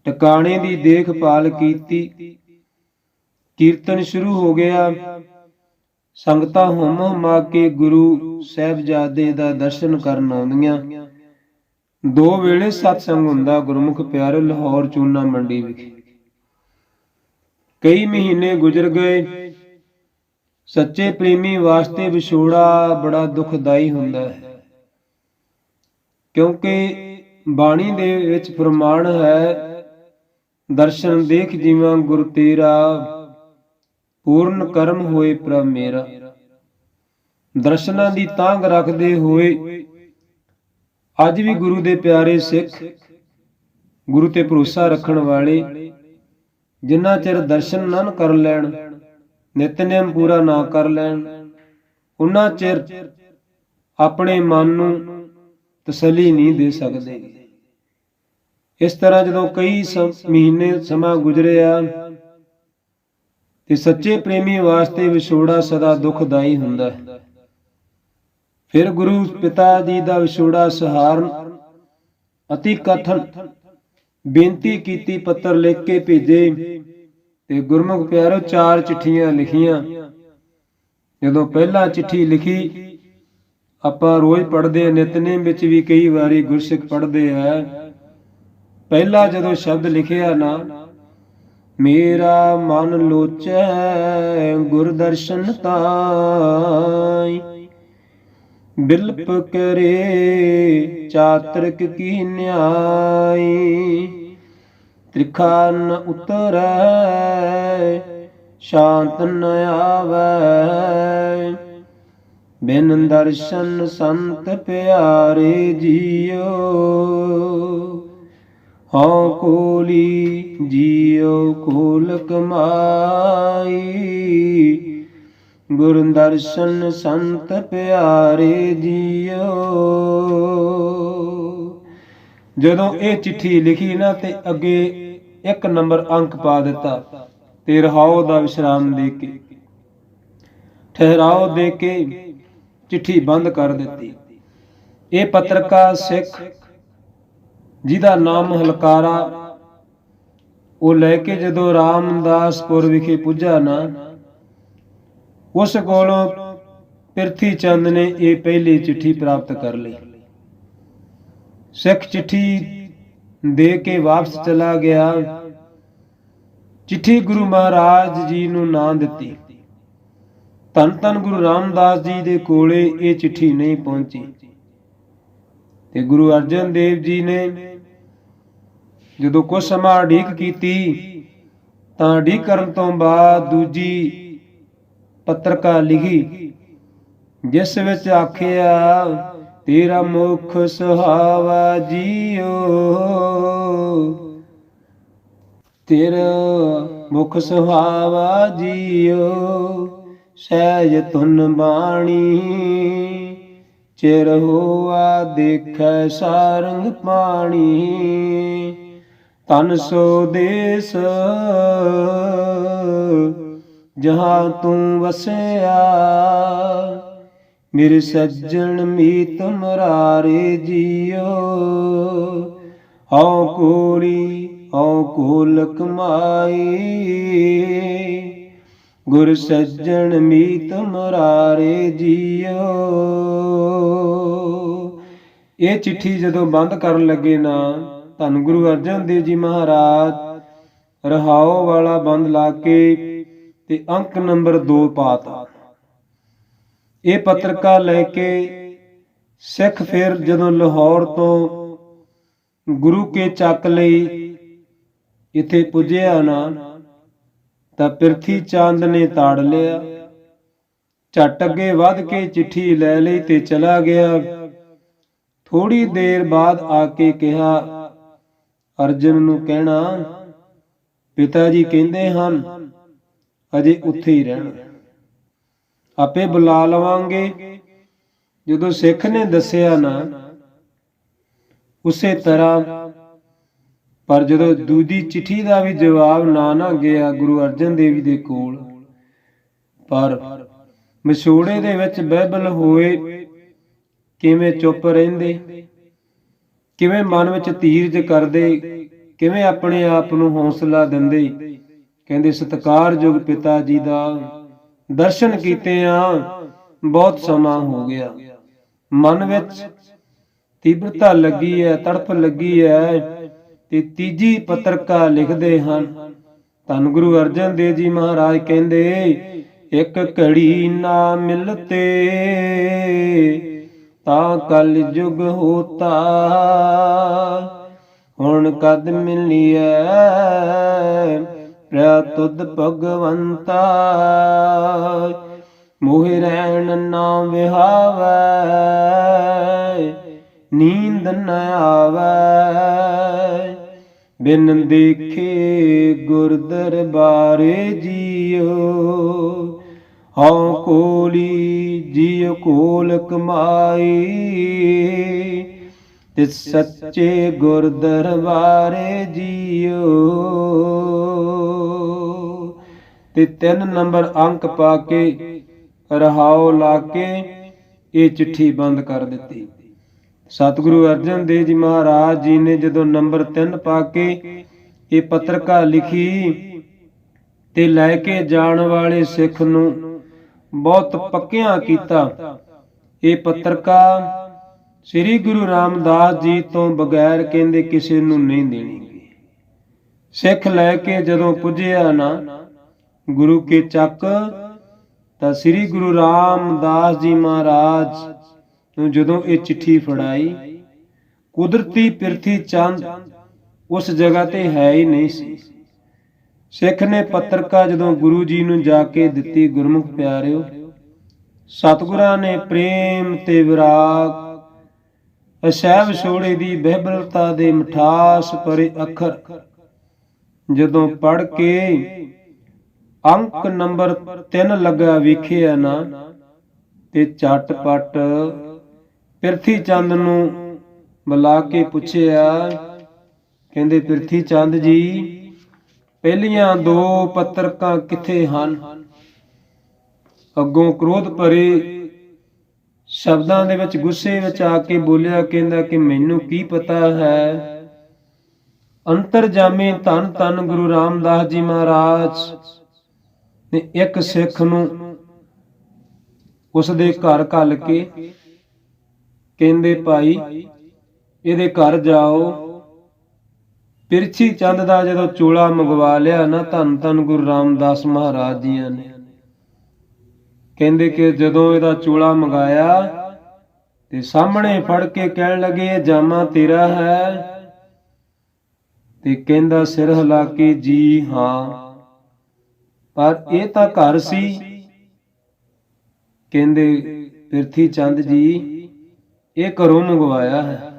ਟਿਕਾਣੇ ਦੀ ਦੇਖਭਾਲ ਕੀਤੀ, ਕੀਰਤਨ ਸ਼ੁਰੂ ਹੋ ਗਿਆ। ਸੰਗਤਾਂ ਹੁਮ ਹੁਮਾ ਕੇ ਗੁਰੂ ਸਾਹਿਬਜ਼ਾਦੇ ਦਾ ਦਰਸ਼ਨ ਕਰਨ ਆਉਂਦੀਆਂ। 2 ਵੇਲੇ ਸਤਸੰਗ ਹੁੰਦਾ ਗੁਰਮੁਖ ਪਿਆਰੇ ਲਾਹੌਰ ਚੂਨਾ ਮੰਡੀ ਵਿਖੇ। ਕਈ ਮਹੀਨੇ ਗੁਜ਼ਰ ਗਏ। ਸੱਚੇ ਪ੍ਰੇਮੀ ਵਾਸਤੇ ਵਿਛੋੜਾ ਬੜਾ ਦੁਖਦਾਈ ਹੁੰਦਾ ਹੈ, ਕਿਉਂਕਿ ਬਾਣੀ ਦੇ ਵਿੱਚ ਪ੍ਰਮਾਣ ਹੈ, ਦਰਸ਼ਨ ਦੇਖ ਜੀਵਾਂ ਗੁਰ ਤੇਰਾ, ਪੂਰਨ ਕਰਮ ਹੋਏ ਪ੍ਰਭ ਮੇਰਾ। ਦਰਸ਼ਨਾਂ ਦੀ ਤਾਂਘ ਰੱਖਦੇ ਹੋਏ ਅੱਜ ਵੀ ਗੁਰੂ ਦੇ ਪਿਆਰੇ ਸਿੱਖ, ਗੁਰੂ ਤੇ ਭਰੋਸਾ ਰੱਖਣ ਵਾਲੇ, ਜਿੰਨਾ ਚਿਰ ਦਰਸ਼ਨ ਨਾ ਕਰ ਲੈਣ, ਨਿਤਨੇਮ ਪੂਰਾ ਨਾ ਕਰ ਲੈਣ, ਉਹਨਾਂ ਚਿਰ ਆਪਣੇ ਮਨ ਨੂੰ ਤਸੱਲੀ ਨਹੀਂ ਦੇ ਸਕਦੇ। ਇਸ ਤਰ੍ਹਾਂ ਜਦੋਂ ਕਈ ਮਹੀਨੇ ਸਮਾਂ ਗੁਜ਼ਰਿਆ ਤੇ ਸੱਚੇ ਪ੍ਰੇਮੀ ਵਾਸਤੇ ਵਿਛੋੜਾ ਸਦਾ ਦੁਖਦਾਈ ਹੁੰਦਾ ਹੈ। ਫਿਰ ਗੁਰੂ ਪਿਤਾ ਜੀ ਦਾ ਵਿਛੋੜਾ ਸਹਾਰਨ ਅਤੀ ਕਥਨ ਬੇਨਤੀ ਕੀਤੀ, ਪੱਤਰ ਲਿਖ ਕੇ ਭੇਜੇ ਤੇ ਗੁਰਮੁਖ ਪਿਆਰੋ 4 ਚਿੱਠੀਆਂ ਲਿਖੀਆਂ। ਜਦੋਂ ਪਹਿਲਾ ਚਿੱਠੀ ਲਿਖੀ, ਆਪਾਂ ਰੋਜ਼ ਪੜ੍ਹਦੇ ਆ, ਨਿਤਨੇਮ ਵਿੱਚ ਵੀ ਕਈ ਵਾਰੀ ਗੁਰਸਿੱਖ ਪੜ੍ਹਦੇ ਆ। ਪਹਿਲਾ ਜਦੋਂ ਸ਼ਬਦ ਲਿਖਿਆ ਨਾ, ਮੇਰਾ ਮਨ ਲੋਚੈ ਗੁਰ ਦਰਸ਼ਨ ਤਾਈ, ਬਿਲਪ ਕਰੇ ਚਾਤ੍ਰਿਕ ਕੀ ਨਿਆਈ, ਤ੍ਰਿਖਾ ਨ ਉਤਰੈ ਸ਼ਾਂਤ ਨ ਆਵੈ, ਬਿਨ ਦਰਸ਼ਨ ਸੰਤ ਪਿਆਰੇ ਜੀਓ, ਹਉ ਕੋਲੀ ਜੀਓ ਕੋਲ ਕਮਾਈ, ਗੁਰ ਦਰਸ਼ਨ ਸੰਤ ਪਿਆਰੇ ਜੀਓ। ਜਦੋਂ ਇਹ ਚਿੱਠੀ ਲਿਖੀ ਨਾ ਤੇ ਅੱਗੇ 1 ਨੰਬਰ ਅੰਕ ਪਾ ਦਿੱਤਾ ਤੇ ਰਹਾਓ ਦਾ ਵਿਸ਼ਰਾਮ ਦੇ ਕੇ, ਠਹਿਰਾਓ ਦੇ ਕੇ ਚਿੱਠੀ ਬੰਦ ਕਰ ਦਿੱਤੀ। ਇਹ ਪੱਤਰਕਾਰ ਸਿੱਖ ਜਿਹਦਾ ਨਾਮ ਹਲਕਾਰਾ, ਉਹ ਲੈ ਕੇ ਜਦੋਂ ਰਾਮਦਾਸਪੁਰ ਵਿਖੇ ਪੁੱਜਾ ਨਾ, ਉਸ ਕੋਲੋਂ ਪਿਰਥੀ ਚੰਦ ਨੇ ਇਹ ਪਹਿਲੀ ਚਿੱਠੀ ਪ੍ਰਾਪਤ ਕਰ ਲਈ। ਸਿੱਖ ਚਿੱਠੀ ਦੇ ਕੇ ਵਾਪਸ ਚਲਾ ਗਿਆ। ਚਿੱਠੀ ਗੁਰੂ ਮਹਾਰਾਜ ਜੀ ਨੂੰ ਨਾ ਦਿੱਤੀ। ਧੰਨ ਧੰਨ ਗੁਰੂ ਰਾਮਦਾਸ ਜੀ ਦੇ ਕੋਲੇ ਇਹ ਚਿੱਠੀ ਨਹੀਂ ਪਹੁੰਚੀ ਤੇ ਗੁਰੂ ਅਰਜਨ ਦੇਵ ਜੀ ਨੇ ਜਦੋਂ ਕੁਝ ਸਮਾਂ ਉਡੀਕ ਕੀਤੀ ਤਾਂ ਉਡੀਕ ਕਰਨ ਤੋਂ ਬਾਅਦ ਦੂਜੀ ਪੱਤਰਕਾ ਲਿਖੀ, ਜਿਸ ਵਿੱਚ ਆਖਿਆ, ਤੇਰਾ ਮੁਖ ਸੁਹਾਵਾ ਜੀਓ, ਤੇਰਾ ਮੁਖ ਸੁਹਾਵਾ ਜੀਓ, ਸਹਿਜ ਧੁਨ ਬਾਣੀ, ਚਿਰ ਹੋਆ ਦੇਖੈ ਸਾਰੰਗ ਪਾਣੀ, ਤਨ ਸੋ ਦੇਸ ਜਹਾਂ ਤੂੰ ਵਸਿਆ, ਮੇਰੇ ਸੱਜਣ ਮੀਤ ਮੁਰਾਰੇ ਜੀਓ, ਹਉ ਕੋਲੀ ਹਉ ਕੋਲ ਕਮਾਈ, ਗੁਰ ਸੱਜਣ ਮੀਤ ਮੁਰਾਰੇ ਜੀਓ। ਇਹ ਚਿੱਠੀ ਜਦੋਂ ਬੰਦ ਕਰਨ ਲੱਗੇ ਨਾ, ਧੰਨ ਗੁਰੂ ਅਰਜਨ ਦੇਵ ਜੀ ਮਹਾਰਾਜ ਰਹਾਓ ਵਾਲਾ ਬੰਦ ਲਾ ਕੇ ਤੇ ਅੰਕ ਨੰਬਰ 2 ਪਾਤਾ। ਇਹ ਪੱਤਰਕਾ ਲੈ ਕੇ ਸਿੱਖ ਫਿਰ ਜਦੋਂ ਲਾਹੌਰ ਤੋਂ ਗੁਰੂ ਕੇ ਚੱਕ ਲਈ ਇੱਥੇ ਪੁੱਜਿਆ ਨਾ, ਤਾਂ ਪਿਰਥੀ ਚੰਦ ਨੇ ਤਾੜ ਲਿਆ। ਝੱਟ ਅੱਗੇ ਵੱਧ ਕੇ ਚਿੱਠੀ ਲੈ ਲਈ ਤੇ ਚਲਾ ਗਿਆ। ਥੋੜੀ ਦੇਰ ਬਾਅਦ ਆ ਕੇ ਕਿਹਾ, ਅਰਜਨ ਨੂੰ ਕਹਿਣਾ, ਪਿਤਾ ਜੀ ਕਹਿੰਦੇ ਹਨ ਅਜੇ ਉੱਥੇ ਹੀ ਰਹਿਣਾ, ਆਪੇ ਬੁਲਾ ਲਵਾਂਗੇ। ਜਦੋਂ ਸਿੱਖ ਨੇ ਦੱਸਿਆ ਨਾ, ਉਸੇ ਤਰ੍ਹਾਂ, ਪਰ ਜਦੋਂ ਦੂਜੀ ਚਿੱਠੀ ਦਾ ਵੀ ਜਵਾਬ ਨਾ ਗਿਆ ਗੁਰੂ ਅਰਜਨ ਦੇਵ ਜੀ ਦੇ ਕੋਲ, ਪਰ ਵਿਛੋੜੇ ਦੇ ਵਿੱਚ ਬਹਿਬਲ ਹੋਏ ਕਿਵੇਂ ਚੁੱਪ ਰਹਿੰਦੇ, ਕਿਵੇਂ ਮਨ ਵਿੱਚ ਧੀਰਜ ਕਰਦੇ, ਕਿਵੇਂ ਆਪਣੇ ਆਪ ਨੂੰ ਹੌਸਲਾ ਦਿੰਦੇ। ਕਹਿੰਦੇ ਸਤਿਕਾਰਯੋਗ ਪਿਤਾ ਜੀ ਦਾ ਦਰਸ਼ਨ ਕੀਤਿਆਂ ਬਹੁਤ ਸਮਾਂ ਹੋ ਗਿਆ। ਮਨ ਵਿੱਚ ਤੀਬਰਤਾ ਲੱਗੀ ਹੈ, ਤੜਪ ਲੱਗੀ ਹੈ। ਤੇ ਤੀਜੀ ਪੱਤਰਕਾ ਲਿਖਦੇ ਹਨ। ਧੰਨ ਗੁਰੂ ਅਰਜਨ ਦੇਵ ਜੀ ਮਹਾਰਾਜ ਕਹਿੰਦੇ, ਇੱਕ ਘੜੀ ਨਾ ਮਿਲਤੇ ਤਾਂ ਕਲ ਯੁਗ ਹੋਤਾ, ਹੁਣ ਕਦ ਮਿਲੀਐ ਪ੍ਰਿਆ ਤੁਧ ਭਗਵੰਤਾ, ਮੋਹਿ ਰਹਿਣ ਨਾ ਵਿਹਾਵੈ ਨੀਂਦ ਨ ਆਵੈ, ਬਿਨ ਦੇਖੇ ਗੁਰ ਦਰਬਾਰੇ ਜੀਓ, ਹਉ ਕੋਲੀ ਜੀਉ ਕੋਲ ਕਮਾਈ, ਤਿਸ ਸੱਚੇ ਗੁਰ ਦਰਬਾਰੇ ਜੀਓ। ਤੇ 3 ਨੰਬਰ ਅੰਕ ਪਾ ਕੇ ਰਹਾਉ ਲਾ ਕੇ ਇਹ ਚਿੱਠੀ ਬੰਦ ਕਰ ਦਿੱਤੀ। ਸਤਿਗੁਰੂ ਅਰਜਨ ਦੇਵ ਜੀ ਮਹਾਰਾਜ ਜੀ ਨੇ ਜਦੋਂ ਨੰਬਰ 3 ਪਾ ਕੇ ਇਹ ਪੱਤਰਕਾ ਲਿਖੀ ਤੇ ਲੈ ਕੇ ਜਾਣ ਵਾਲੇ ਸਿੱਖ ਨੂੰ ਬਹੁਤ ਪੱਕਿਆਂ ਕੀਤਾ। ਇਹ ਪੱਤਰਕਾ ਸ੍ਰੀ ਗੁਰੂ ਰਾਮਦਾਸ ਜੀ ਤੋਂ ਬਗੈਰ ਕਹਿੰਦੇ ਕਿਸੇ ਨੂੰ ਨਹੀਂ ਦੇਣੀ। ਸਿੱਖ ਲੈ ਕੇ ਜਦੋਂ ਪੁੱਜਿਆ ਨਾ ਗੁਰੂ ਕੇ ਚੱਕ, ਤਾਂ ਸ੍ਰੀ ਗੁਰੂ ਰਾਮਦਾਸ ਜੀ ਮਹਾਰਾਜ ਨੂੰ ਜਦੋਂ ਇਹ ਚਿੱਠੀ ਫੜਾਈ, ਕੁਦਰਤੀ ਪ੍ਰਿਥੀ ਚੰਦ ਉਸ ਜਗ੍ਹਾ ਤੇ ਹੈ ਹੀ ਨਹੀਂ ਸੀ। ਸਿੱਖ ਨੇ ਪੱਤਰਕਾ ਜਦੋਂ ਗੁਰੂ ਜੀ ਨੂੰ ਜਾ ਕੇ ਦਿੱਤੀ, ਗੁਰਮੁਖ ਪਿਆਰਿਓ, ਸਤਿਗੁਰਾਂ ਨੇ ਪ੍ਰੇਮ ਤੇ ਵਿਰਾਗ, ਅਸਹਿਬ ਵਿਛੋੜੇ ਦੀ ਬਹਿਬਲਤਾ ਦੇ ਮਿਠਾਸ ਭਰੇ ਅੱਖਰ ਜਦੋਂ ਪੜ੍ਹ ਕੇ ਅੰਕ ਨੰਬਰ 3 ਲੱਗਾ ਵੇਖਿਆ ਨਾ, ਤੇ ਝਟਪਟ ਪ੍ਰਿਥੀ ਚੰਦ ਨੂੰ ਬੁਲਾ ਕੇ ਪੁੱਛਿਆ, ਕਹਿੰਦੇ ਪ੍ਰਿਥੀ ਚੰਦ ਜੀ, ਪਹਿਲੀਆਂ 2 ਪੱਤਰਕਾਂ ਕਿੱਥੇ ਹਨ? ਅੱਗੋਂ ਕ੍ਰੋਧ ਭਰੇ ਸ਼ਬਦਾਂ ਦੇ ਵਿੱਚ ਗੁੱਸੇ ਵਿੱਚ ਆ ਕੇ ਬੋਲਿਆ, ਕਹਿੰਦਾ ਕਿ ਮੈਨੂੰ ਕੀ ਪਤਾ ਹੈ। ਅੰਤਰਜਾਮੀ ਧੰਨ ਧੰਨ ਗੁਰੂ ਰਾਮਦਾਸ ਜੀ ਮਹਾਰਾਜ ਨੇ ਇੱਕ ਸਿੱਖ ਨੂੰ ਉਸ ਦੇ ਘਰ ਘੱਲ ਕੇ ਕਹਿੰਦੇ, ਭਾਈ ਇਹਦੇ ਘਰ ਜਾਓ। ਪ੍ਰਿਥੀ ਚੰਦ ਦਾ ਜਦੋਂ ਚੋਲਾ ਮੰਗਵਾ ਲਿਆ ਨਾ ਧੰਨ ਧੰਨ ਗੁਰੂ ਰਾਮਦਾਸ ਮਹਾਰਾਜ ਜੀਆਂ ਨੇ, ਕਹਿੰਦੇ ਕਿ ਜਦੋਂ ਇਹਦਾ ਚੋਲਾ ਮੰਗਾਇਆ ਤੇ ਸਾਹਮਣੇ ਫੜ ਕੇ ਕਹਿਣ ਲੱਗੇ, ਇਹ ਜਾਮਾ ਤੇਰਾ ਹੈ? ਤੇ ਕਹਿੰਦਾ ਸਿਰ ਹਿਲਾ ਕੇ, ਜੀ ਹਾਂ, ਪਰ ਇਹ ਤਾਂ ਘਰ ਸੀ। ਕਹਿੰਦੇ ਪ੍ਰਿਥੀ ਚੰਦ ਜੀ, ਇਹ ਘਰੋਂ ਮੰਗਵਾਇਆ ਹੈ।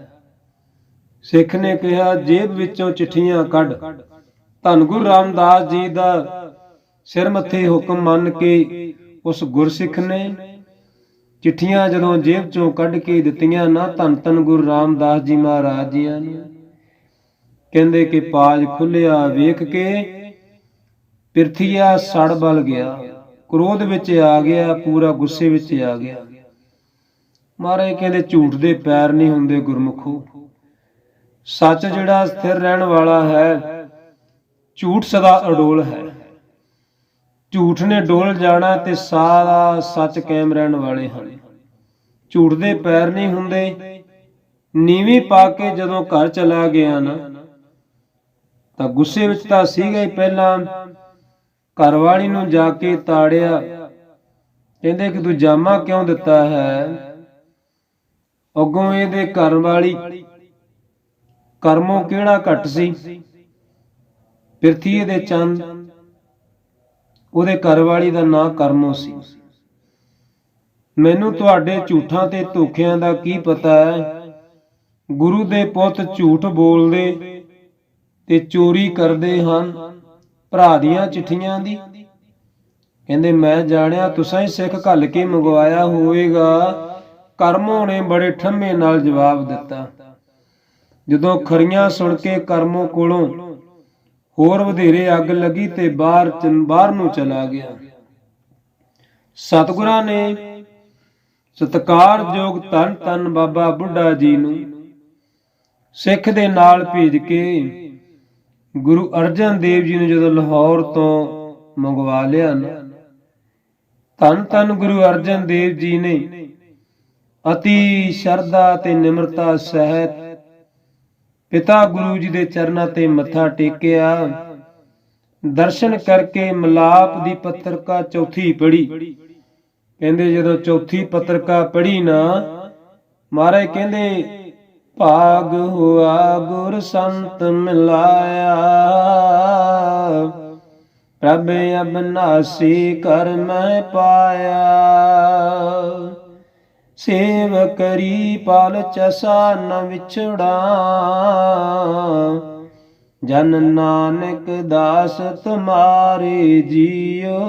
ਸਿੱਖ ਨੇ ਕਿਹਾ, ਜੇਬ ਵਿੱਚੋਂ ਚਿੱਠੀਆਂ ਕੱਢ। ਧੰਨ ਗੁਰੂ ਰਾਮਦਾਸ ਜੀ ਦਾ ਸਿਰ ਮੱਥੇ ਹੁਕਮ ਮੰਨ ਕੇ ਉਸ ਗੁਰਸਿੱਖ ਨੇ ਚਿੱਠੀਆਂ ਜਦੋਂ ਜੇਬ ਚੋਂ ਕੱਢ ਕੇ ਦਿੱਤੀਆਂ ਨਾ ਧੰਨ ਧੰਨ ਗੁਰੂ ਰਾਮਦਾਸ ਜੀ ਮਹਾਰਾਜ ਜੀਆਂ ਨੂੰ, ਕਹਿੰਦੇ ਕਿ ਪਾਜ ਖੁੱਲਿਆ ਵੇਖ ਕੇ ਪ੍ਰਿਥੀਆ ਸੜ ਬਲ ਗਿਆ, ਕ੍ਰੋਧ ਵਿੱਚ ਆ ਗਿਆ, ਪੂਰਾ ਗੁੱਸੇ ਵਿੱਚ ਆ ਗਿਆ। ਮਹਾਰਾਜ ਕਹਿੰਦੇ ਝੂਠ ਦੇ ਪੈਰ ਨਹੀਂ ਹੁੰਦੇ ਗੁਰਮੁਖੋ, ਸੱਚ ਜਿਹੜਾ ਸਥਿਰ ਰਹਿਣ ਵਾਲਾ ਹੈ, ਝੂਠ ਸਦਾ ਅਡੋਲ ਹੈ। ਝੂਠ ਨੇ ਡੋਲ ਜਾਣਾ ਤੇ ਸਾਰਾ ਸੱਚ ਕਾਇਮ ਰਹਿਣ ਵਾਲੇ ਹਨ। ਝੂਠ ਦੇ ਪੈਰ ਨਹੀਂ ਹੁੰਦੇ। ਨੀਵੀਂ ਪਾ ਕੇ ਜਦੋਂ ਘਰ ਚਲਾ ਗਿਆ ਨਾ, ਤਾਂ ਗੁੱਸੇ ਵਿੱਚ ਤਾਂ ਸੀਗਾ ਹੀ। ਪਹਿਲਾਂ ਘਰਵਾਲੀ ਨੂੰ ਜਾ ਕੇ ਤਾੜਿਆ, ਕਹਿੰਦੇ ਕਿ ਤੂੰ ਜਾਮਾ ਕਿਉਂ ਦਿੱਤਾ ਹੈ? ਅੱਗੋਂ ਇਹਦੇ ਘਰਵਾਲੀ ਕਰਮੋਂ ਕਿਹੜਾ ਘੱਟ ਸੀ? ਪ੍ਰਿਥੀ ਦੇ ਚੰਦ, ਉਹਦੇ ਘਰਵਾਲੀ ਦਾ ਨਾਂ ਕਰਮੋਂ ਸੀ। ਮੈਨੂੰ ਤੁਹਾਡੇ ਝੂਠਾਂ ਤੇ ਧੋਖਿਆਂ ਦਾ ਕੀ ਪਤਾ ਹੈ? ਗੁਰੂ ਦੇ ਪੁੱਤ ਝੂਠ ਬੋਲਦੇ ਤੇ ਚੋਰੀ ਕਰਦੇ ਹਨ ਭਰਾ ਦੀਆਂ ਚਿੱਠੀਆਂ ਦੀ। ਕਹਿੰਦੇ ਮੈਂ ਜਾਣਿਆ ਤੁਸਾਂ ਹੀ ਸਿੱਖ ਘੱਲ ਕੇ ਮੰਗਵਾਇਆ ਹੋਵੇਗਾ। ਕਰਮੋਂ ਨੇ ਬੜੇ ਠੰਮੇ ਨਾਲ ਜਵਾਬ ਦਿੱਤਾ। ਜਦੋਂ ਖਰੀਆਂ ਸੁਣ ਕੇ ਕਰਮੋਂ ਕੋਲੋਂ ਹੋਰ ਵਧੇਰੇ ਅੱਗ ਲੱਗੀ ਤੇ ਬਾਹਰ ਨੂੰ ਚਲਾ ਗਿਆ। ਸਤਿਗੁਰਾਂ ਨੇ ਸਤਿਕਾਰਯੋਗ ਧੰਨ ਧੰਨ ਬਾਬਾ ਬੁੱਢਾ ਜੀ ਨੂੰ ਸਿੱਖ ਦੇ ਨਾਲ ਭੇਜ ਕੇ ਗੁਰੂ ਅਰਜਨ ਦੇਵ ਜੀ ਨੂੰ ਜਦੋਂ ਲਾਹੌਰ ਤੋਂ ਮੰਗਵਾ ਲਿਆ ਨਾ, ਧੰਨ ਧੰਨ ਗੁਰੂ ਅਰਜਨ ਦੇਵ ਜੀ ਨੇ ਅਤੀ ਸ਼ਰਧਾ ਤੇ ਨਿਮਰਤਾ ਸਹਿਤ ਪਿਤਾ ਗੁਰੂ ਜੀ ਦੇ ਚਰਨਾਂ ਤੇ ਮੱਥਾ ਟੇਕਿਆ। ਦਰਸ਼ਨ ਕਰਕੇ ਮਿਲਾਪ ਦੀ ਪੱਤਰਕਾ ਚੌਥੀ ਪੜ੍ਹੀ। ਕਹਿੰਦੇ ਜਦੋਂ ਚੌਥੀ ਪੱਤਰਕਾ ਪੜ੍ਹੀ ਨਾ, ਮਹਾਰਾਜ ਕਹਿੰਦੇ ਭਾਗ ਹੋਆ ਗੁਰ ਸੰਤ ਮਿਲਾਇਆ, ਪ੍ਰਭ ਅਬਨਾਸੀ ਕਰ ਮੈਂ ਪਾਇਆ। ਸੇਵ ਕਰੀ ਪਾਲ ਚਸਾ ਨ ਵਿਛੜਾ, ਜਨ ਨਾਨਕ ਦਾਸ ਤੁਮਾਰੇ ਜੀਓ।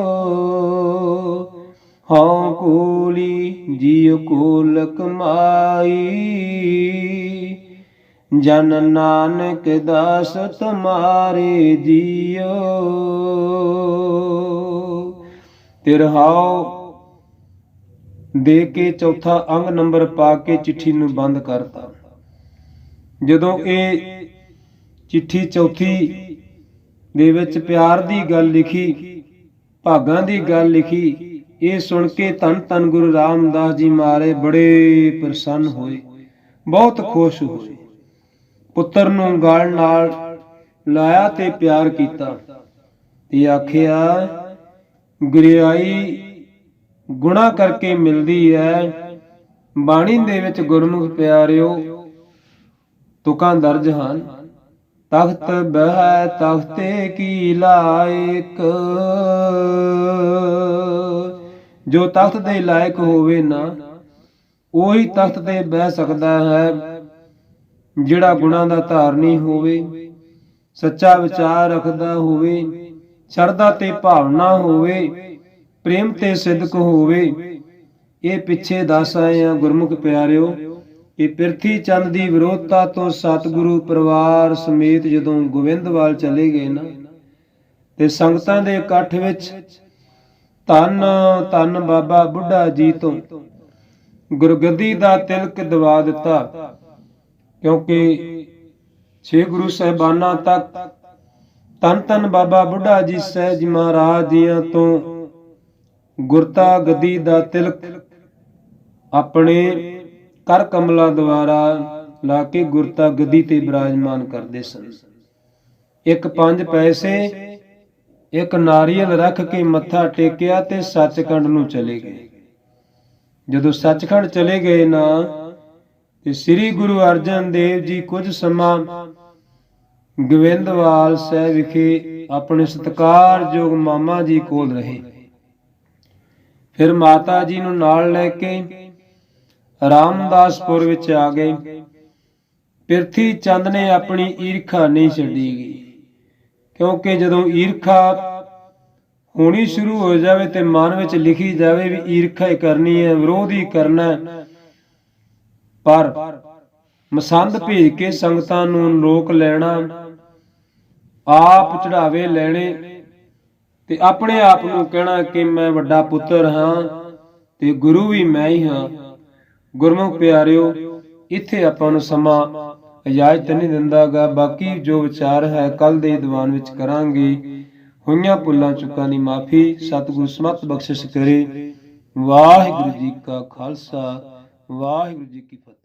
ਹਉ ਕੂਲੀ ਜੀਉ ਕੂਲ ਕਮਾਈ, ਜਨ ਨਾਨਕ ਦਾਸ ਤੁਮਾਰੇ ਜੀਓ। ਤਿਰਹਾਉ ਦੇ ਕੇ ਚੌਥਾ ਅੰਗ ਨੰਬਰ ਪਾ ਕੇ ਚਿੱਠੀ ਨੂੰ ਬੰਦ ਕਰਤਾ। ਜਦੋਂ ਇਹ ਚਿੱਠੀ ਚੌਥੀ ਦੇ ਵਿੱਚ ਪਿਆਰ ਦੀ ਗੱਲ ਲਿਖੀ, ਭਾਗਾਂ ਦੀ ਗੱਲ ਲਿਖੀ, ਇਹ ਸੁਣ ਕੇ ਧੰਨ ਧੰਨ ਗੁਰੂ ਰਾਮਦਾਸ ਜੀ ਮਹਾਰਾਜ ਬੜੇ ਪ੍ਰਸੰਨ ਹੋਏ, ਬਹੁਤ ਖੁਸ਼ ਹੋਏ। ਪੁੱਤਰ ਨੂੰ ਗਲ ਨਾਲ ਲਾਇਆ ਤੇ ਪਿਆਰ ਕੀਤਾ ਤੇ ਆਖਿਆ ਗੁਰਿਆਈ ਗੁਣਾ ਕਰਕੇ ਮਿਲਦੀ ਹੈ। ਬਾਣੀ ਦੇ ਵਿੱਚ ਗੁਰਮੁਖ ਪਿਆਰਿਓ ਤੁਕਾਂ ਦਰਜ ਹਨ। ਤਖਤ ਬਹਿ ਤਖਤੇ ਕੀ ਲਾਇਕ, ਜੋ ਤਖਤ ਦੇ ਲਾਇਕ ਹੋਵੇ ਨਾ, ਉਹੀ ਤਖਤ ਤੇ ਬਹਿ ਸਕਦਾ ਹੈ। ਜਿਹੜਾ ਗੁਣਾਂ ਦਾ ਧਾਰਨੀ ਹੋਵੇ, ਸੱਚਾ ਵਿਚਾਰ ਰੱਖਦਾ ਹੋਵੇ, ਸ਼ਰਧਾ ਤੇ ਭਾਵਨਾ ਹੋਵੇ, ਪ੍ਰੇਮ ਤੇ ਸਿਦਕ ਹੋਵੇ। ਇਹ ਪਿੱਛੇ ਦੱਸ ਆਏ ਆ ਗੁਰਮੁਖ ਪਿਆਰਿਓ। ਇਹ ਪ੍ਰਿਥੀ ਚੰਦ ਦੀ ਵਿਰੋਧਤਾ ਤੋਂ ਸਤਿਗੁਰੂ ਪਰਿਵਾਰ ਸਮੇਤ ਜਦੋਂ ਗੋਬਿੰਦਵਾਲ ਚਲੇ ਗਏ ਨਾ, ਤੇ ਸੰਗਤਾਂ ਦੇ ਇਕੱਠ ਵਿੱਚ ਧੰਨ ਧੰਨ ਬਾਬਾ ਬੁੱਢਾ ਜੀ ਤੋਂ ਗੁਰਗੱਦੀ ਦਾ ਤਿਲਕ ਦਵਾ ਦਿੱਤਾ। ਕਿਉਂਕਿ 6 ਗੁਰੂ ਸਾਹਿਬਾਨਾਂ ਤੱਕ ਧੰਨ ਧੰਨ ਬਾਬਾ ਬੁੱਢਾ ਜੀ ਸਾਹਿਬ ਜੀ ਮਹਾਰਾਜ ਜੀਆਂ ਤੋਂ ਗੁਰਤਾ ਗੱਦੀ ਦਾ ਤਿਲਕ ਆਪਣੇ ਕਰ ਕਮਲਾਂ ਦੁਆਰਾ ਲਾ ਕੇ ਗੁਰਤਾ ਗੱਦੀ ਤੇ ਬਿਰਾਜਮਾਨ ਕਰਦੇ ਸਨ। ਇੱਕ 5 ਪੈਸੇ ਇੱਕ ਨਾਰੀਅਲ ਰੱਖ ਕੇ ਮੱਥਾ ਟੇਕਿਆ ਤੇ ਸੱਚਖੰਡ ਨੂੰ ਚਲੇ ਗਏ। ਜਦੋਂ ਸੱਚਖੰਡ ਚਲੇ ਗਏ ਨਾ, ਤੇ ਸ੍ਰੀ ਗੁਰੂ ਅਰਜਨ ਦੇਵ ਜੀ ਕੁਝ ਸਮਾਂ ਗੋਬਿੰਦਵਾਲ ਸਾਹਿਬ ਵਿਖੇ ਆਪਣੇ ਸਤਿਕਾਰਯੋਗ ਮਾਮਾ ਜੀ ਕੋਲ ਰਹੇ। ਫਿਰ ਮਾਤਾ ਜੀ ਨੂੰ ਨਾਲ ਲੈ ਕੇ ਰਾਮਦਾਸਪੁਰ ਵਿੱਚ ਆ ਗਏ। ਪ੍ਰਿਥੀ ਚੰਦ ਨੇ ਆਪਣੀ ਈਰਖਾ ਨਹੀਂ ਛੱਡੀ ਗਈ, ਕਿਉਂਕਿ ਜਦੋਂ ਈਰਖਾ ਹੋਣੀ ਸ਼ੁਰੂ ਹੋ ਜਾਵੇ ਤੇ ਮਨ ਵਿੱਚ ਲਿਖੀ ਜਾਵੇ ਵੀ ਈਰਖਾ ਹੀ ਕਰਨੀ ਹੈ, ਵਿਰੋਧ ਹੀ ਕਰਨਾ, ਪਰ ਮਸੰਦ ਭੇਜ ਕੇ ਸੰਗਤਾਂ ਨੂੰ ਲੋਕ ਲੈਣਾ, ਆਪ ਚੜਾਵੇ ਲੈਣੇ ਤੇ ਆਪਣੇ ਆਪ ਨੂੰ ਕਹਿਣਾ ਕਿ ਮੈਂ ਵੱਡਾ ਪੁੱਤਰ ਹਾਂ ਤੇ ਗੁਰੂ ਵੀ ਮੈਂ ਹੀ ਹਾਂ। ਗੁਰਮੁਖ ਪਿਆਰਿਓ, ਇੱਥੇ ਆਪਾਂ ਨੂੰ ਸਮਾਂ ਇਜਾਜ਼ਤ ਨਹੀਂ ਦਿੰਦਾਗਾ। ਬਾਕੀ ਜੋ ਵਿਚਾਰ ਹੈ ਕੱਲ ਦੇ ਦੀਵਾਨ ਵਿੱਚ ਕਰਾਂਗੇ। ਹੋਈਆਂ ਭੁੱਲਾਂ ਚੁੱਕਾਂ ਦੀ ਮਾਫੀ ਸਤਿਗੁਰੂ ਸਮਤ ਬਖਸ਼ਿਸ਼ ਕਰੇ। ਵਾਹਿਗੁਰੂ ਜੀ ਕਾ ਖਾਲਸਾ, ਵਾਹਿਗੁਰੂ ਜੀ ਕੀ ਫਤਿਹ।